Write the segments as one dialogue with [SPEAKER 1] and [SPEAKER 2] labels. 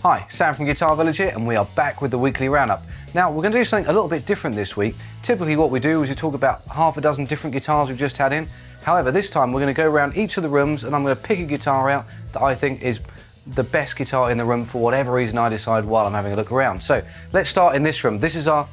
[SPEAKER 1] Hi, Sam from Guitar Village here, and we are back with the weekly roundup. Now, we're going to do something a little bit different this week. Typically what we do is we talk about half a dozen different guitars we've just had in. However, this time we're going to go around each of the rooms and I'm going to pick a guitar out that I think is the best guitar in the room for whatever reason I decide while I'm having a look around. So, let's start in this room. This is our,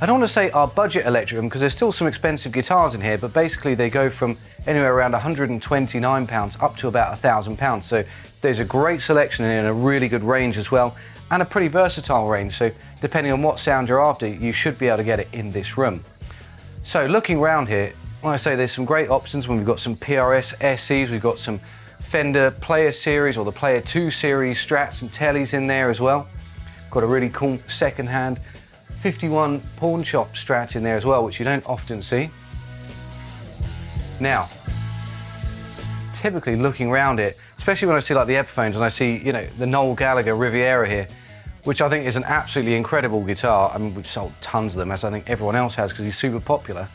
[SPEAKER 1] I don't want to say our budget electric room because there's still some expensive guitars in here, but basically they go from anywhere around £129 up to about £1,000. So there's a great selection and a really good range as well, and a pretty versatile range. So depending on what sound you're after, you should be able to get it in this room. So looking around here, like I say, there's some great options when we've got some PRS SEs, we've got some Fender Player Series or the Player 2 Series Strats and Tellies in there as well. Got a really cool second-hand 51 pawn shop Strat in there as well, which you don't often see. Now, typically looking around it, especially when I see like the Epiphones and I see, you know, the Noel Gallagher Riviera here, which I think is an absolutely incredible guitar. I mean, we've sold tons of them, as I think everyone else has, because he's super popular.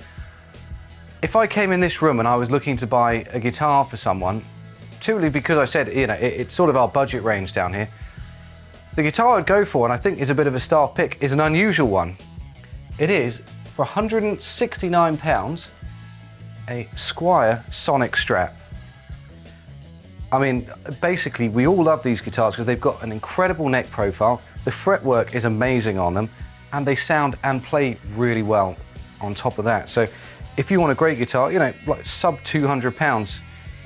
[SPEAKER 1] If I came in this room and I was looking to buy a guitar for someone, typically because I said, you know, it's sort of our budget range down here, the guitar I'd go for, and I think is a bit of a staff pick, is an unusual one. It is, for £169, a Squier Sonic Strat. I mean, basically, we all love these guitars because they've got an incredible neck profile, the fretwork is amazing on them, and they sound and play really well on top of that. So if you want a great guitar, you know, like sub £200,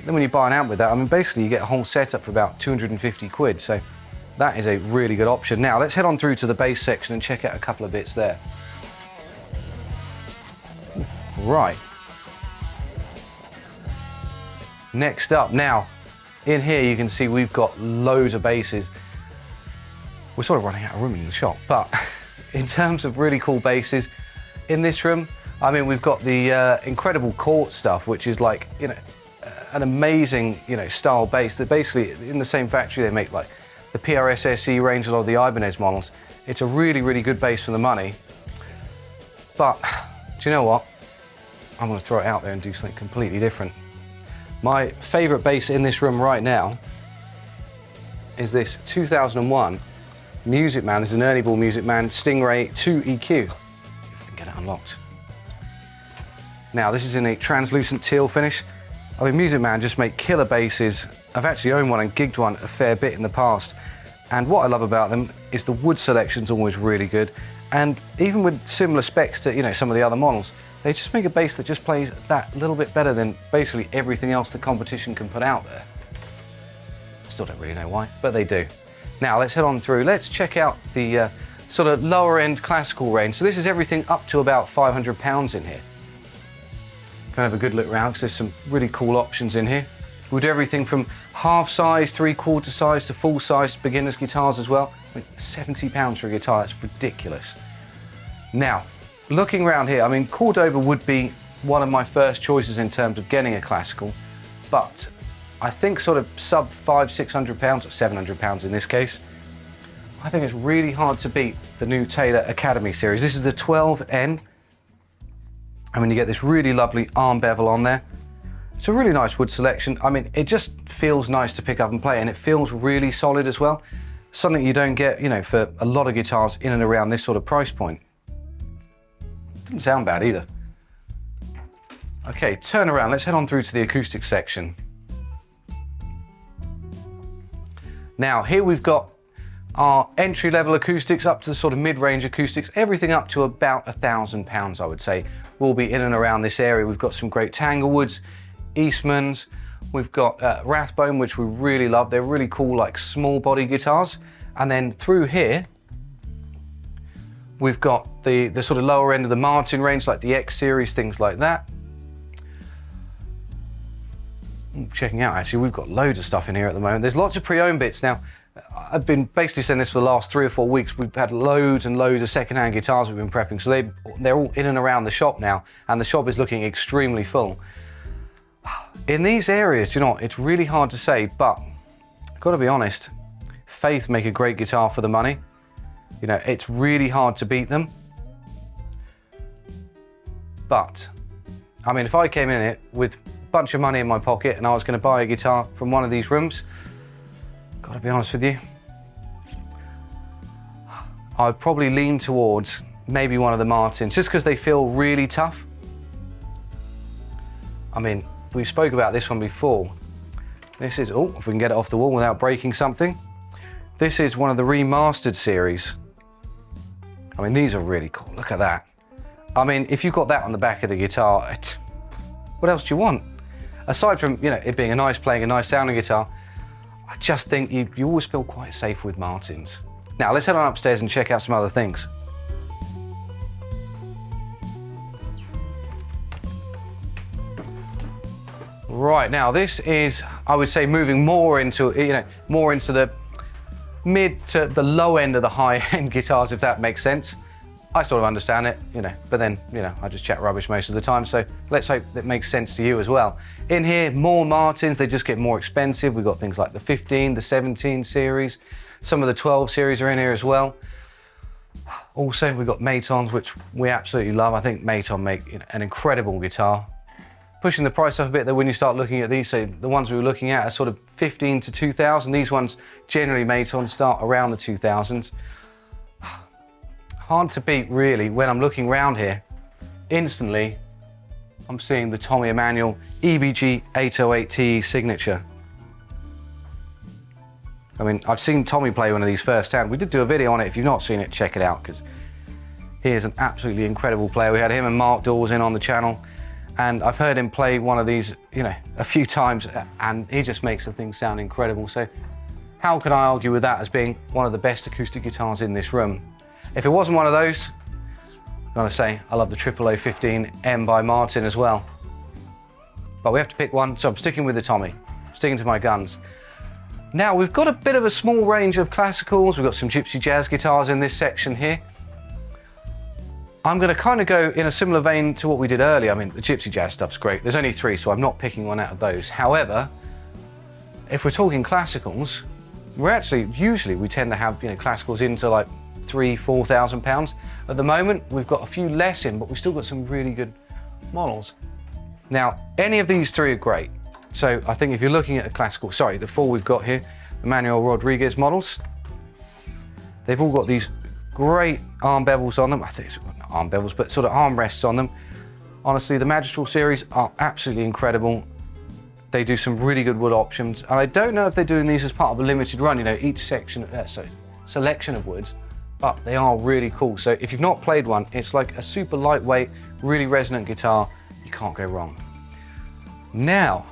[SPEAKER 1] then when you buy an amp with that, I mean, basically you get a whole setup for about 250 quid. So that is a really good option. Now, let's head on through to the bass section and check out a couple of bits there. Right. Next up, now, in here you can see we've got loads of basses. We're sort of running out of room in the shop, but in terms of really cool basses in this room, I mean, we've got the incredible Court stuff, which is like, you know, an amazing, you know, style bass that basically, in the same factory they make like the PRS SE range, a lot of the Ibanez models. It's a really, really good bass for the money. But, do you know what? I'm going to throw it out there and do something completely different. My favourite bass in this room right now is this 2001 Music Man. This is an Ernie Ball Music Man Stingray 2 EQ. If I can get it unlocked. Now, this is in a translucent teal finish. I mean, Music Man just make killer basses. I've actually owned one and gigged one a fair bit in the past. And what I love about them is the wood selection's always really good. And even with similar specs to, you know, some of the other models, they just make a bass that just plays that little bit better than basically everything else the competition can put out there. Still don't really know why, but they do. Now, let's head on through. Let's check out the sort of lower end classical range. So this is everything up to about £500 in here. Kind of a good look around because there's some really cool options in here. We'll do everything from half size, 3/4 size to full size beginners guitars as well. I mean, £70 for a guitar, that's ridiculous. Now, looking around here, I mean, Cordoba would be one of my first choices in terms of getting a classical, but I think sort of sub £500–600 or £700 in this case, I think it's really hard to beat the new Taylor Academy series. This is the 12N. I mean, you get this really lovely arm bevel on there. It's a really nice wood selection. I mean, it just feels nice to pick up and play, and it feels really solid as well. Something you don't get, you know, for a lot of guitars in and around this sort of price point. Doesn't sound bad either. Okay, turn around. Let's head on through to the acoustic section. Now, here we've got our entry-level acoustics up to the sort of mid-range acoustics, everything up to about £1,000, I would say, will be in and around this area. We've got some great Tanglewoods, Eastmans, we've got Rathbone, which we really love. They're really cool, like small body guitars. And then through here, we've got the sort of lower end of the Maton range, like the X series, things like that. Checking out, actually, we've got loads of stuff in here at the moment. There's lots of pre-owned bits. Now, I've been basically saying this for the last 3 or 4 weeks. We've had loads and loads of second-hand guitars we've been prepping, so they're all in and around the shop now, and the shop is looking extremely full. In these areas, you know, it's really hard to say, but I've got to be honest, Faith make a great guitar for the money. You know, it's really hard to beat them. But, I mean, if I came in it with bunch of money in my pocket and I was going to buy a guitar from one of these rooms, gotta be honest with you, I'd probably lean towards maybe one of the Martins, just because they feel really tough. I mean, we spoke about this one before. This is, oh, if we can get it off the wall without breaking something. This is one of the Remastered series. I mean, these are really cool, look at that. I mean, if you've got that on the back of the guitar, what else do you want? Aside from, you know, it being a nice playing, a nice sounding guitar, I just think you always feel quite safe with Martins. Now, let's head on upstairs and check out some other things. Right, now this is, I would say, moving more into, you know, more into the mid to the low end of the high-end guitars, if that makes sense. I sort of understand it, you know, but then, you know, I just chat rubbish most of the time, so let's hope that makes sense to you as well. In here, more Martins, they just get more expensive. We've got things like the 15, the 17 series, some of the 12 series are in here as well. Also, we've got Matons, which we absolutely love. I think Maton make, you know, an incredible guitar. Pushing the price up a bit though when you start looking at these, so the ones we were looking at are sort of 15 to 2,000. These ones, generally Maton, start around the 2,000s. Hard to beat really when I'm looking around here. Instantly, I'm seeing the Tommy Emmanuel EBG 808T signature. I mean, I've seen Tommy play one of these firsthand. We did do a video on it. If you've not seen it, check it out, because he is an absolutely incredible player. We had him and Mark Dawes in on the channel, and I've heard him play one of these, you know, a few times, and he just makes the thing sound incredible. So how can I argue with that as being one of the best acoustic guitars in this room? If it wasn't one of those, I'm gonna say I love the 0015M by Martin as well. But we have to pick one, so I'm sticking with the Tommy, sticking to my guns. Now, we've got a bit of a small range of classicals. We've got some gypsy jazz guitars in this section here. I'm gonna kind of go in a similar vein to what we did earlier. I mean, the gypsy jazz stuff's great. There's only 3, so I'm not picking one out of those. However, if we're talking classicals, we're actually, usually we tend to have, you know, classicals into like £3,000–4,000. At the moment, we've got a few less in, but we've still got some really good models. Now, any of these 3 are great. So I think if you're looking at a classical, sorry, the 4 we've got here, the Manuel Rodriguez models, they've all got these great arm bevels on them. I think it's not arm bevels, but sort of arm rests on them. Honestly, the Magistral series are absolutely incredible. They do some really good wood options. And I don't know if they're doing these as part of a limited run, you know, each section, selection of woods, but they are really cool. So if you've not played one, it's like a super lightweight, really resonant guitar. You can't go wrong. Now,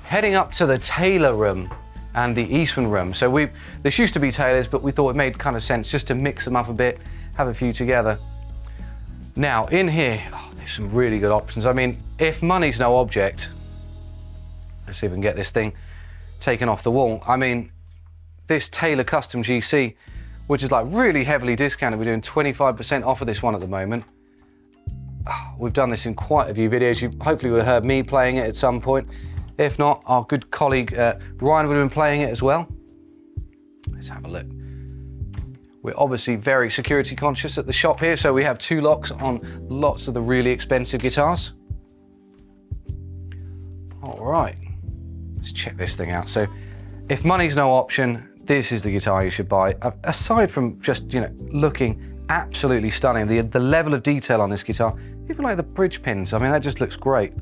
[SPEAKER 1] heading up to the Taylor room and the Eastman room. So this used to be Taylor's, but we thought it made kind of sense just to mix them up a bit, have a few together. Now, in here, there's some really good options. I mean, if money's no object, let's see if we can get this thing taken off the wall. I mean, this Taylor Custom GC, which is like really heavily discounted. We're doing 25% off of this one at the moment. We've done this in quite a few videos. You hopefully would have heard me playing it at some point. If not, our good colleague Ryan would have been playing it as well. Let's have a look. We're obviously very security conscious at the shop here, so we have 2 locks on lots of the really expensive guitars. All right, let's check this thing out. So if money's no option, this is the guitar you should buy. Aside from just, you know, looking absolutely stunning, the level of detail on this guitar, even like the bridge pins, I mean, that just looks great.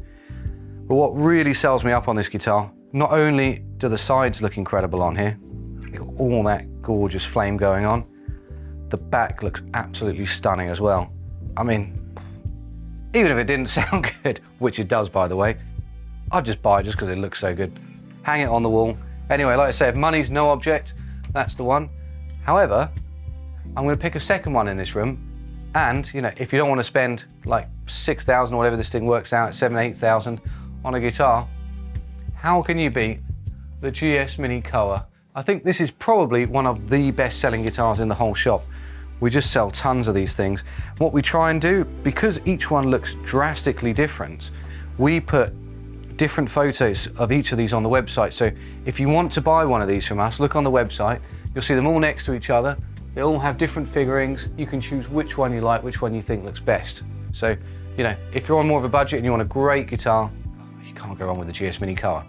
[SPEAKER 1] But what really sells me up on this guitar, not only do the sides look incredible on here, you've got all that gorgeous flame going on, the back looks absolutely stunning as well. I mean, even if it didn't sound good, which it does, by the way, I'd just buy it just because it looks so good. Hang it on the wall. Anyway, like I said, if money's no object, that's the one. However, I'm going to pick a second one in this room. And, you know, if you don't want to spend like 6,000 or whatever this thing works out at, 7,000–8,000 on a guitar, how can you beat the GS Mini Koa? I think this is probably one of the best-selling guitars in the whole shop. We just sell tons of these things. What we try and do, because each one looks drastically different, we put different photos of each of these on the website. So if you want to buy one of these from us, look on the website. You'll see them all next to each other. They all have different figurines. You can choose which one you like, which one you think looks best. So, you know, if you're on more of a budget and you want a great guitar, you can't go wrong with the GS Mini Koa.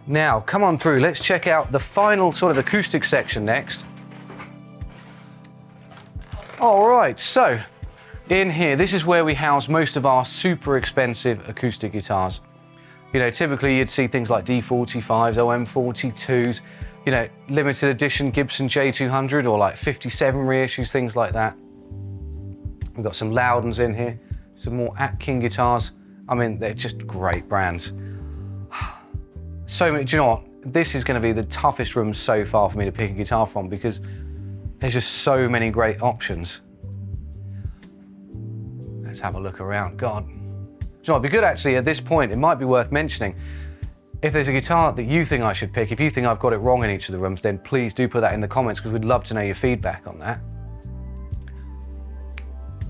[SPEAKER 1] Now, come on through. Let's check out the final sort of acoustic section next. All right, so in here, this is where we house most of our super expensive acoustic guitars. You know, typically you'd see things like D45s, OM42s, you know, limited edition Gibson J200 or like 57 reissues, things like that. We've got some Loudons in here, some more Atkin guitars. I mean, they're just great brands. So many, do you know what? This is going to be the toughest room so far for me to pick a guitar from because there's just so many great options. Let's have a look around. God. Do you know, it'd be good actually at this point, it might be worth mentioning, if there's a guitar that you think I should pick, if you think I've got it wrong in each of the rooms, then please do put that in the comments because we'd love to know your feedback on that.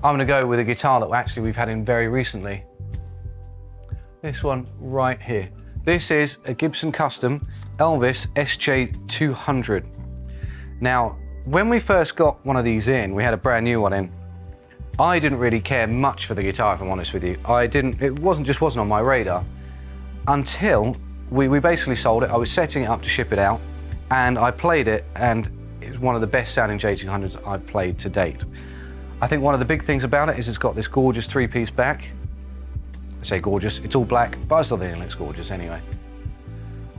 [SPEAKER 1] I'm going to go with a guitar that actually we've had in very recently. This one right here. This is a Gibson Custom Elvis SJ200. Now, when we first got one of these in, we had a brand new one in. I didn't really care much for the guitar, if I'm honest with you. It wasn't on my radar until we basically sold it. I was setting it up to ship it out and I played it and it was one of the best sounding J200s I've played to date. I think one of the big things about it is it's got this gorgeous 3-piece back. I say gorgeous, it's all black, but I still think it looks gorgeous anyway.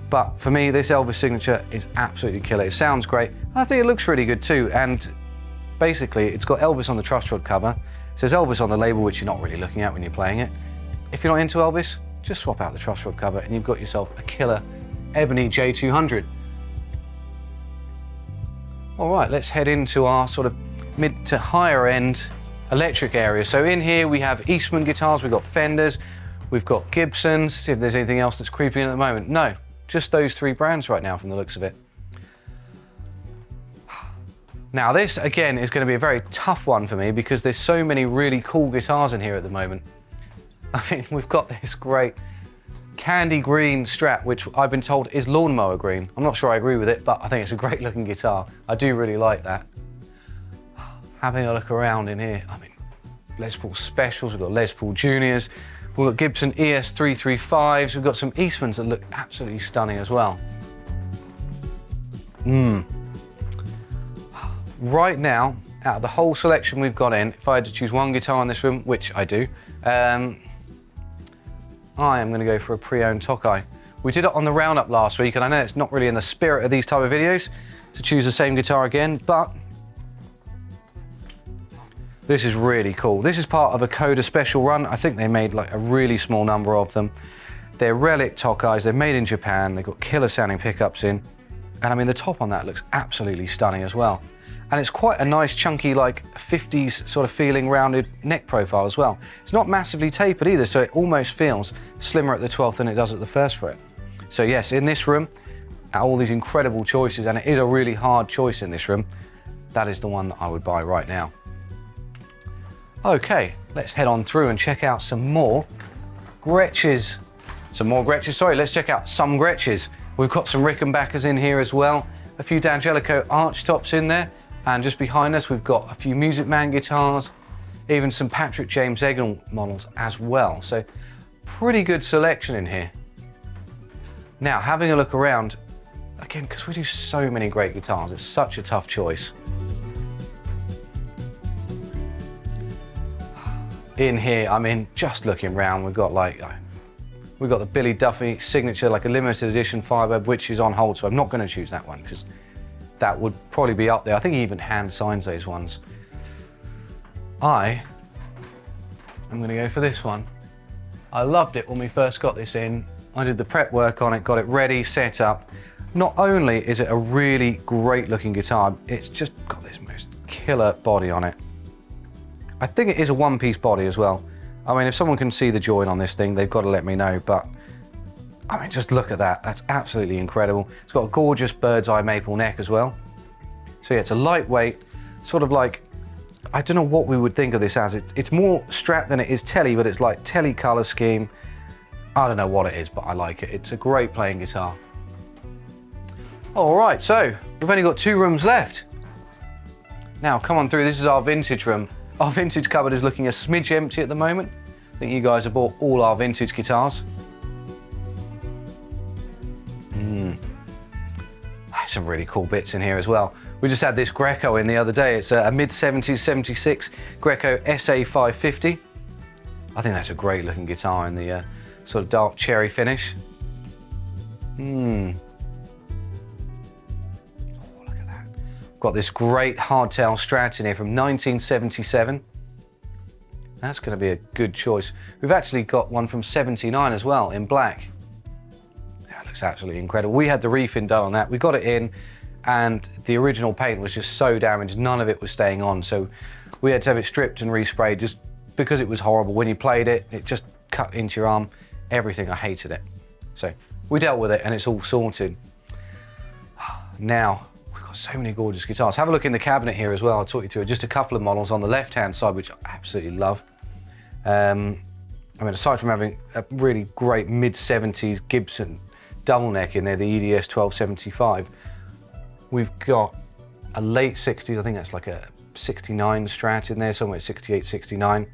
[SPEAKER 1] But for me, this Elvis signature is absolutely killer. It sounds great, and I think it looks really good too. And basically, it's got Elvis on the truss rod cover. It says Elvis on the label, which you're not really looking at when you're playing it. If you're not into Elvis, just swap out the truss rod cover and you've got yourself a killer Ebony J200. All right, let's head into our sort of mid to higher end electric area. So in here we have Eastman guitars, we've got Fenders, we've got Gibsons. See if there's anything else that's creeping in at the moment. No, just those 3 brands right now from the looks of it. Now this again is going to be a very tough one for me because there's so many really cool guitars in here at the moment. I mean, we've got this great candy green Strat, which I've been told is lawnmower green. I'm not sure I agree with it, but I think it's a great looking guitar. I do really like that. Having a look around in here, I mean, Les Paul Specials, we've got Les Paul Juniors, we've got Gibson ES335s, we've got some Eastmans that look absolutely stunning as well. Right now, out of the whole selection we've got in, if I had to choose one guitar in this room, which I do, I am going to go for a pre-owned Tokai. We did it on the roundup last week, and I know it's not really in the spirit of these type of videos to choose the same guitar again, but this is really cool. This is part of a Coda special run. I think they made like a really small number of them. They're Relic Tokais, they're made in Japan, they've got killer sounding pickups in, and I mean the top on that looks absolutely stunning as well. And it's quite a nice chunky like 50s sort of feeling rounded neck profile as well. It's not massively tapered either, so it almost feels slimmer at the 12th than it does at the 1st fret. So yes, in this room, all these incredible choices, and it is a really hard choice in this room, that is the one that I would buy right now. Okay, let's head on through and check out some more Gretches. Let's check out some Gretches. We've got some Rickenbackers in here as well, a few D'Angelico arch tops in there, and just behind us we've got a few Music Man guitars, even some Patrick James Egan models as well. So pretty good selection in here. Now having a look around, again, because we do so many great guitars, it's such a tough choice. In here, I mean, just looking around, we've got the Billy Duffy signature, like a limited edition Firebird, which is on hold, so I'm not going to choose that one because that would probably be up there. I think he even hand signs those ones. I'm going to go for this one. I loved it when we first got this in. I did the prep work on it, got it ready, set up. Not only is it a really great looking guitar, it's just got this most killer body on it. I think it is a 1-piece body as well. I mean, if someone can see the join on this thing, they've got to let me know, but I mean, just look at that. That's absolutely incredible. It's got a gorgeous bird's eye maple neck as well. So yeah, it's a lightweight, sort of like, I don't know what we would think of this as. It's more Strat than it is Tele, but it's like Tele color scheme. I don't know what it is, but I like it. It's a great playing guitar. All right, so we've only got 2 rooms left. Now, come on through. This is our vintage room. Our vintage cupboard is looking a smidge empty at the moment. I think you guys have bought all our vintage guitars. Some really cool bits in here as well. We just had this Greco in the other day. It's a mid-70s 76 Greco SA 550. I think that's a great looking guitar in the sort of dark cherry finish. Oh, look at that. Got this great hardtail Strat in here from 1977. That's going to be a good choice. We've actually got one from 79 as well in black. That looks absolutely incredible. We had the refin done on that. We got it in and the original paint was just so damaged, none of it was staying on. So we had to have it stripped and resprayed just because it was horrible. When you played it, it just cut into your arm. Everything, I hated it. So we dealt with it and it's all sorted. Now, we've got so many gorgeous guitars. Have a look in the cabinet here as well. I'll talk you through just a couple of models on the left-hand side, which I absolutely love. I mean, aside from having a really great mid-70s Gibson double neck in there, the EDS 1275, we've got a late 60s, I think that's like a 69 Strat in there, somewhere 68, 69.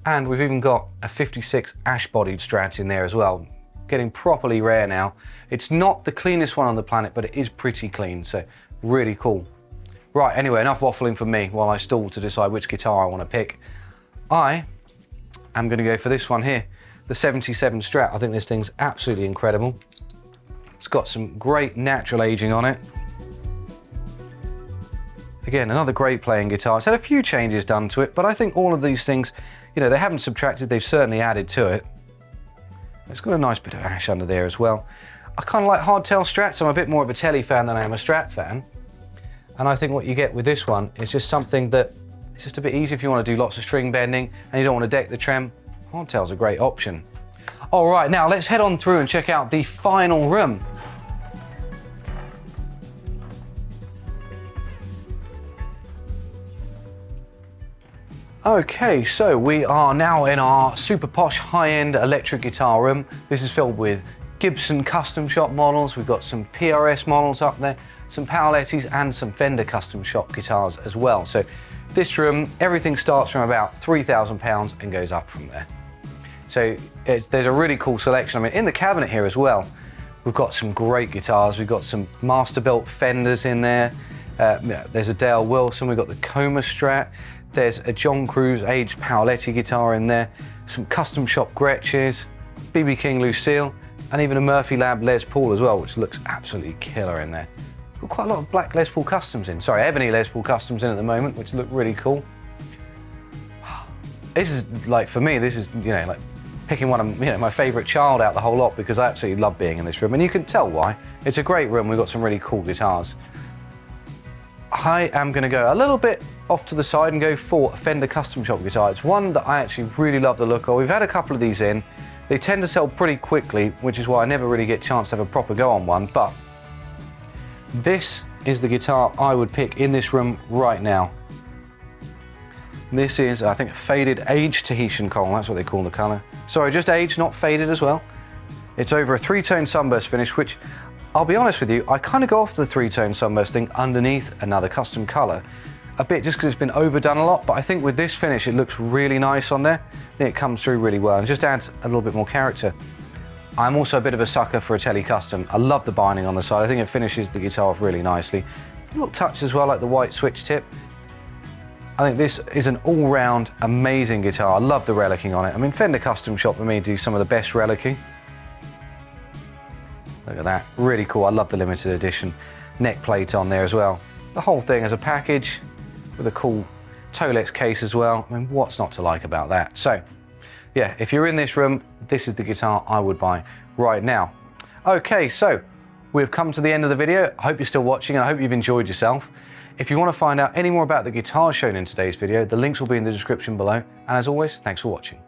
[SPEAKER 1] And we've even got a 56 ash-bodied Strat in there as well. Getting properly rare now. It's not the cleanest one on the planet, but it is pretty clean, so really cool. Right, anyway, enough waffling from me while I stall to decide which guitar I want to pick. I am going to go for this one here, the 77 Strat. I think this thing's absolutely incredible. It's got some great natural aging on it. Again, another great playing guitar. It's had a few changes done to it, but I think all of these things, you know, they haven't subtracted, they've certainly added to it. It's got a nice bit of ash under there as well. I kind of like hardtail Strats. I'm a bit more of a Tele fan than I am a Strat fan. And I think what you get with this one is just something that it's just a bit easy if you want to do lots of string bending and you don't want to deck the trem. Hardtail's a great option. All right, now let's head on through and check out the final room. Okay, so we are now in our super posh high-end electric guitar room. This is filled with Gibson custom shop models. We've got some PRS models up there, some Paolettis and some Fender custom shop guitars as well. So this room, everything starts from about £3,000 and goes up from there. So there's a really cool selection. I mean, in the cabinet here as well, we've got some great guitars. We've got some Masterbuilt Fenders in there. There's a Dale Wilson. We've got the Coma Strat. There's a John Cruz aged Paoletti guitar in there, some custom shop Gretches, BB King Lucille, and even a Murphy Lab Les Paul as well, which looks absolutely killer in there. Got quite a lot of black Les Paul customs in, sorry, ebony Les Paul customs in at the moment, which look really cool. This is like, for me, this is, you know, like picking one of, you know, my favorite child out the whole lot because I absolutely love being in this room, and you can tell why. It's a great room. We've got some really cool guitars. I am going to go a little bit off to the side and go for a Fender custom shop guitar. It's one that I actually really love the look of. We've had a couple of these in. They tend to sell pretty quickly, which is why I never really get a chance to have a proper go on one, but this is the guitar I would pick in this room right now. This is, I think, a faded aged Tahitian coral. That's what they call the color. Sorry, just aged, not faded as well. It's over a three-tone sunburst finish, which I'll be honest with you, I kind of go off the three-tone sunburst thing underneath another custom color a bit just because it's been overdone a lot, but I think with this finish it looks really nice on there. I think it comes through really well and just adds a little bit more character. I'm also a bit of a sucker for a Telecaster. I love the binding on the side. I think it finishes the guitar off really nicely. A little touch as well, like the white switch tip. I think this is an all-round amazing guitar. I love the relicing on it. I mean, Fender Custom Shop for me do some of the best relicing. Look at that, really cool. I love the limited edition neck plate on there as well. The whole thing as a package with a cool Tolex case as well. I mean, what's not to like about that? So, yeah, if you're in this room, this is the guitar I would buy right now. Okay, so we've come to the end of the video. I hope you're still watching and I hope you've enjoyed yourself. If you want to find out any more about the guitars shown in today's video, the links will be in the description below. And as always, thanks for watching.